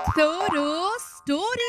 Story.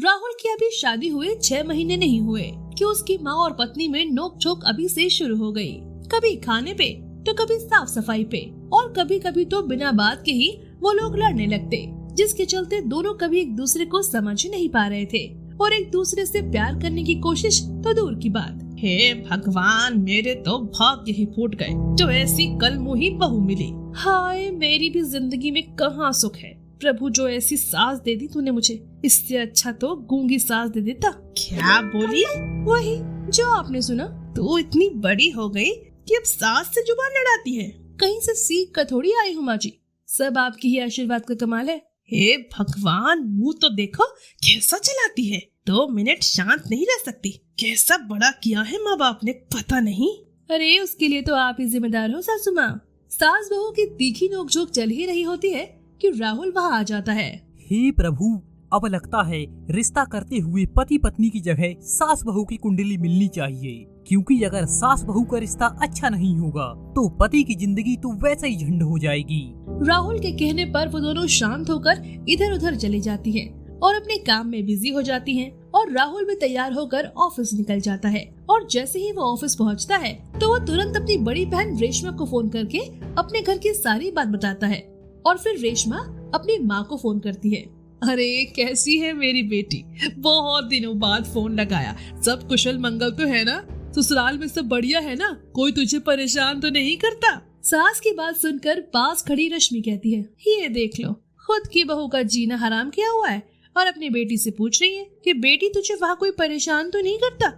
Rahul की अभी शादी हुए 6 महीने नहीं हुए कि उसकी माँ और पत्नी में नोक-झोंक अभी से शुरू हो गई। कभी खाने पे तो कभी साफ सफाई पे और कभी कभी तो बिना बात के ही वो लोग लड़ने लगते, जिसके चलते दोनों कभी एक दूसरे को समझ ही नहीं पा रहे थे और एक दूसरे से प्यार करने की कोशिश तो दूर की बात। हे भगवान, मेरे तो भाग्य ही फूट गए जो ऐसी कलमुही बहू मिली। हाय, मेरी भी जिंदगी में कहाँ सुख है। प्रभु, जो ऐसी सास दे दी तूने मुझे, इससे अच्छा तो गूंगी सास दे देता। क्या बोली? वही जो आपने सुना। तू इतनी बड़ी हो गई कि अब सास से जुबान लड़ाती है। कहीं से सीख कर थोड़ी आई हूँ माँ जी, सब आपकी ही आशीर्वाद का कमाल है। हे भगवान, मुंह तो देखो कैसा चलाती है। 2 मिनट शांत नहीं रह सकती। कैसा बड़ा किया है माँ बाप ने, पता नहीं। अरे उसके लिए तो आप ही जिम्मेदार हो सासू माँ। सास बहू की तीखी नोकझोंक चल ही रही होती है कि राहुल वहाँ आ जाता है। हे प्रभु, अब लगता है रिश्ता करते हुए पति पत्नी की जगह सास बहू की कुंडली मिलनी चाहिए, क्योंकि अगर सास बहू का रिश्ता अच्छा नहीं होगा तो पति की जिंदगी तो वैसे ही झंड हो जाएगी। राहुल के कहने पर वो दोनों शांत होकर इधर उधर चली जाती हैं और अपने काम में बिजी हो जाती हैं और राहुल भी तैयार होकर ऑफिस निकल जाता है। और जैसे ही वो ऑफिस पहुंचता है तो वो तुरंत अपनी बड़ी बहन रेशमा को फोन करके अपने घर की सारी बात बताता है और फिर रेशमा अपनी माँ को फोन करती है। अरे कैसी है मेरी बेटी, बहुत दिनों बाद फोन लगाया। सब कुशल मंगल तो है ना? ससुराल में सब बढ़िया है ना? कोई तुझे परेशान तो नहीं करता? सास की बात सुनकर पास खड़ी रश्मि कहती है, ये देख लो, खुद की बहू का जीना हराम किया हुआ है और अपनी बेटी से पूछ रही है कि बेटी तुझे वहाँ कोई परेशान तो नहीं करता?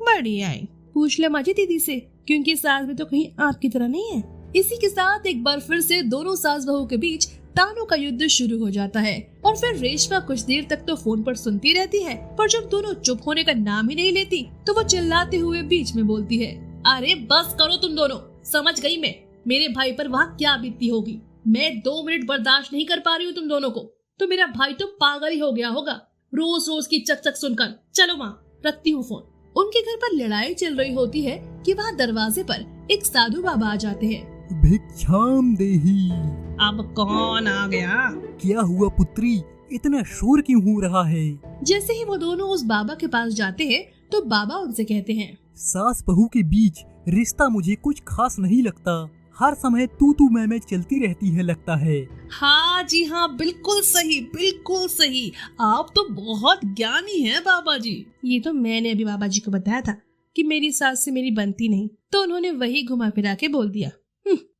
बढ़िया है, पूछ ले माजी दीदी से, क्योंकि सास भी तो कहीं आपकी तरह नहीं है। इसी के साथ एक बार फिर से दोनों सास बहू के बीच तानों का युद्ध शुरू हो जाता है और फिर रेशमा कुछ देर तक तो फोन पर सुनती रहती है, पर जब दोनों चुप होने का नाम ही नहीं लेती तो वो चिल्लाते हुए बीच में बोलती है, अरे बस करो तुम दोनों, समझ गई मैं मेरे भाई पर वहाँ क्या बीतती होगी। मैं 2 मिनट बर्दाश्त नहीं कर पा रही हूँ तुम दोनों को, तो मेरा भाई तो पागल ही हो गया होगा रोज रोज की चक चक सुनकर। चलो माँ, रखती हूँ फोन। उनके घर पर लड़ाई चल रही होती है कि वहाँ दरवाजे पर एक साधु बाबा आ जाते हैं। भिक्षाम देही। अब कौन आ गया? क्या हुआ पुत्री, इतना शोर क्यों हो रहा है? जैसे ही वो दोनों उस बाबा के पास जाते हैं तो बाबा उनसे कहते हैं, सास बहू के बीच रिश्ता मुझे कुछ खास नहीं लगता, हर समय तू मैं चलती रहती है लगता है। हाँ जी हाँ, बिल्कुल सही, बिल्कुल सही। आप तो बहुत ज्ञानी हैं बाबा जी। ये तो मैंने अभी बाबा जी को बताया था कि मेरी सास से मेरी बनती नहीं, तो उन्होंने वही घुमा फिरा के बोल दिया।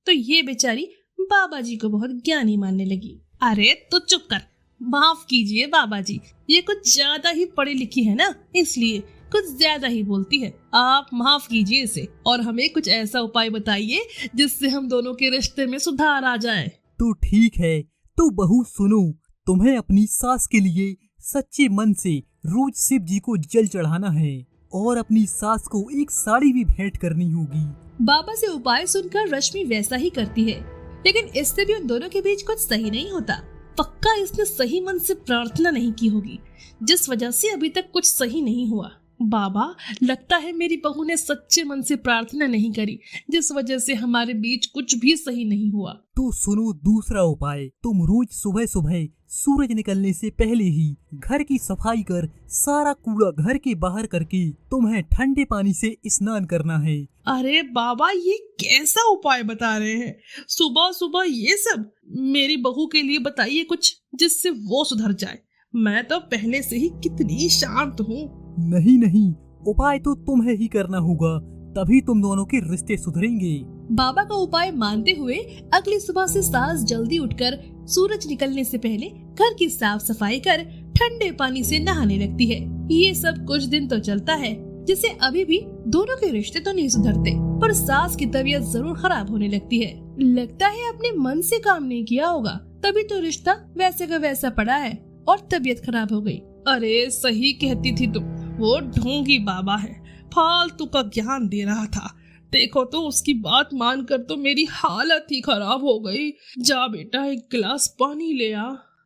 तो ये बेचारी बाबा जी को बहुत ज्ञानी मानने लगी। अरे तो चुप कर, माफ कीजिए बाबा जी, ये कुछ ज्यादा ही पढ़ी लिखी है ना, इसलिए कुछ ज्यादा ही बोलती है। आप माफ कीजिए इसे और हमें कुछ ऐसा उपाय बताइए जिससे हम दोनों के रिश्ते में सुधार आ जाए। तो ठीक है, तो बहू सुनो, तुम्हें अपनी सास के लिए सच्चे मन से रोज शिव जी को जल चढ़ाना है और अपनी सास को एक साड़ी भी भेंट करनी होगी। बाबा से उपाय सुनकर रश्मि वैसा ही करती है, लेकिन इससे भी उन दोनों के बीच कुछ सही नहीं होता। पक्का इसने सही मन से प्रार्थना नहीं की होगी, जिस वजह से अभी तक कुछ सही नहीं हुआ। बाबा, लगता है मेरी बहू ने सच्चे मन से प्रार्थना नहीं करी, जिस वजह से हमारे बीच कुछ भी सही नहीं हुआ। तो सुनो दूसरा उपाय, तुम रोज सुबह सुबह सूरज निकलने से पहले ही घर की सफाई कर सारा कूड़ा घर के बाहर करके तुम्हें ठंडे पानी से स्नान करना है। अरे बाबा, ये कैसा उपाय बता रहे हैं? सुबह सुबह ये सब? मेरी बहू के लिए बताइए कुछ जिससे वो सुधर जाए। मैं तो पहले से ही कितनी शांत हूँ। नहीं, उपाय तो तुम्हें ही करना होगा, तभी तुम दोनों के रिश्ते सुधरेंगे। बाबा का उपाय मानते हुए अगली सुबह से सास जल्दी उठकर सूरज निकलने से पहले घर की साफ सफाई कर ठंडे पानी से नहाने लगती है। ये सब कुछ दिन तो चलता है, जिससे अभी भी दोनों के रिश्ते तो नहीं सुधरते, पर सास की तबीयत जरूर खराब होने लगती है। लगता है अपने मन से काम नहीं किया होगा, तभी तो रिश्ता वैसे का वैसा पड़ा है और तबीयत खराब हो गई। अरे सही कहती थी तुम, वो ढोंगी बाबा है, फालतू का ज्ञान दे रहा था। देखो तो उसकी बात मानकर तो मेरी हालत ही खराब हो गई। जा बेटा, एक गिलास पानी ले आ।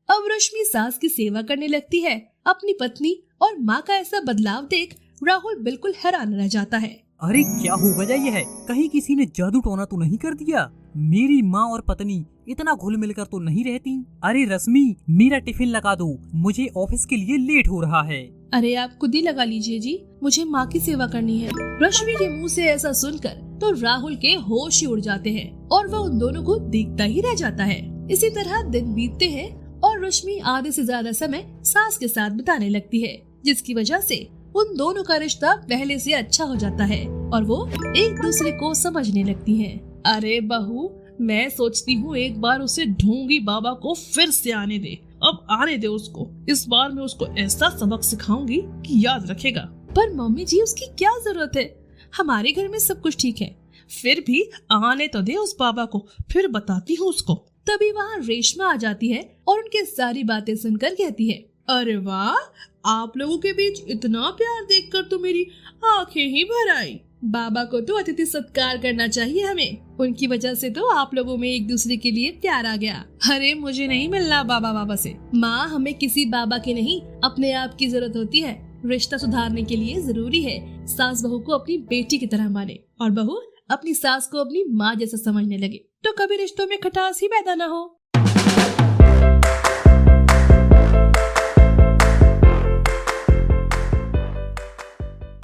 अब रश्मि सास की सेवा करने लगती है। अपनी पत्नी और माँ का ऐसा बदलाव देख राहुल बिल्कुल हैरान रह जाता है। अरे क्या हो गया ये है, कहीं किसी ने जादू टोना तो नहीं कर दिया? मेरी माँ और पत्नी इतना घुल मिलकर तो नहीं रहती। अरे रश्मि, मेरा टिफिन लगा दो, मुझे ऑफिस के लिए लेट हो रहा है। अरे आप खुद ही लगा लीजिए जी, मुझे माँ की सेवा करनी है। रश्मि के मुंह से ऐसा सुनकर तो राहुल के होश ही उड़ जाते हैं और वह उन दोनों को देखता ही रह जाता है। इसी तरह दिन बीतते हैं और रश्मि आधे से ज्यादा समय सास के साथ बिताने लगती है, जिसकी वजह से उन दोनों का रिश्ता पहले से अच्छा हो जाता है और वो एक दूसरे को समझने लगती हैं। अरे बहू, मैं सोचती हूँ एक बार उसे ढोंगी बाबा को फिर से आने दे। अब आने दे उसको, इस बार मैं उसको ऐसा सबक सिखाऊंगी कि याद रखेगा। पर मम्मी जी, उसकी क्या जरूरत है, हमारे घर में सब कुछ ठीक है। फिर भी आने तो दे उस बाबा को, फिर बताती हूँ उसको। तभी वहाँ रेशमा आ जाती है और उनके सारी बातें सुनकर कहती है, अरे वाह, आप लोगों के बीच इतना प्यार देखकर तो मेरी आंखें ही भर आई। बाबा को तो अतिथि सत्कार करना चाहिए हमें, उनकी वजह से तो आप लोगों में एक दूसरे के लिए प्यार आ गया। अरे मुझे नहीं मिलना बाबा से। माँ, हमें किसी बाबा की नहीं, अपने आप की जरूरत होती है। रिश्ता सुधारने के लिए जरूरी है सास बहू को अपनी बेटी की तरह माने और बहू अपनी सास को अपनी माँ जैसा समझने लगे, तो कभी रिश्तों में खटास ही पैदा न हो।